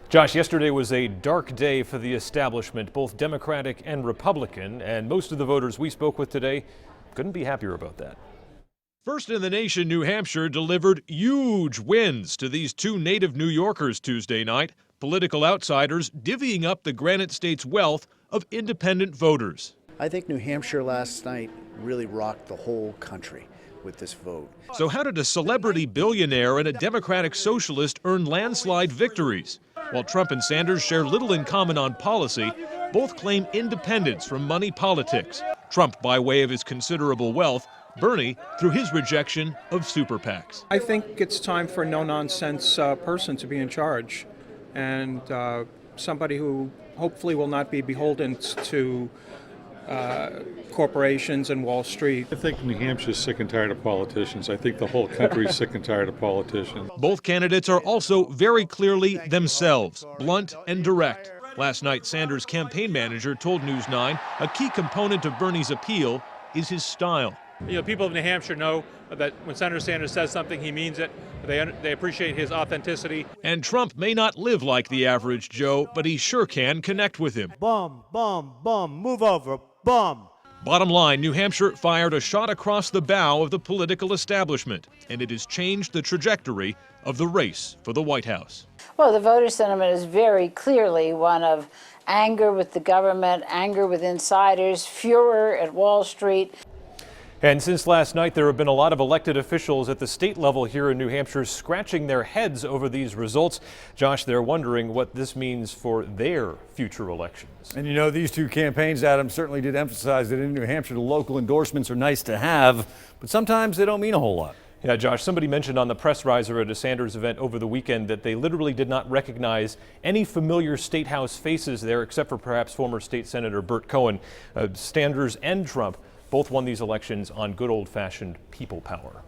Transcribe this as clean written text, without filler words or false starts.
Josh, yesterday was a dark day for the establishment, both Democratic and Republican, and most of the voters we spoke with today couldn't be happier about that. First in the nation, New Hampshire delivered huge wins to these two native New Yorkers Tuesday night, political outsiders divvying up the Granite State's wealth of independent voters. I think New Hampshire last night really rocked the whole country with this vote. So how did a celebrity billionaire and a Democratic socialist earn landslide victories? While Trump and Sanders share little in common on policy, both claim independence from money politics. Trump by way of his considerable wealth, Bernie through his rejection of super PACs. I think it's time for a no-nonsense person to be in charge, and somebody who hopefully will not be beholden to corporations and Wall Street. I think New Hampshire's sick and tired of politicians. I think the whole country's sick and tired of politicians. Both candidates are also very clearly themselves, blunt and direct. Last night, Sanders' campaign manager told News 9 a key component of Bernie's appeal is his style. You know, people of New Hampshire know that when Senator Sanders says something, he means it. They appreciate his authenticity. And Trump may not live like the average Joe, but he sure can connect with him. Bum, bum, bum, move over, bum. Bottom line, New Hampshire fired a shot across the bow of the political establishment, and it has changed the trajectory of the race for the White House. Well, the voter sentiment is very clearly one of anger with the government, anger with insiders, furor at Wall Street. And since last night, there have been a lot of elected officials at the state level here in New Hampshire scratching their heads over these results. Josh, they're wondering what this means for their future elections. And you know, these two campaigns, Adam, certainly did emphasize that in New Hampshire, the local endorsements are nice to have, but sometimes they don't mean a whole lot. Yeah, Josh, somebody mentioned on the Press Riser at a Sanders event over the weekend that they literally did not recognize any familiar state house faces there, except for perhaps former state senator Burt Cohen. Sanders and Trump both won these elections on good old-fashioned people power.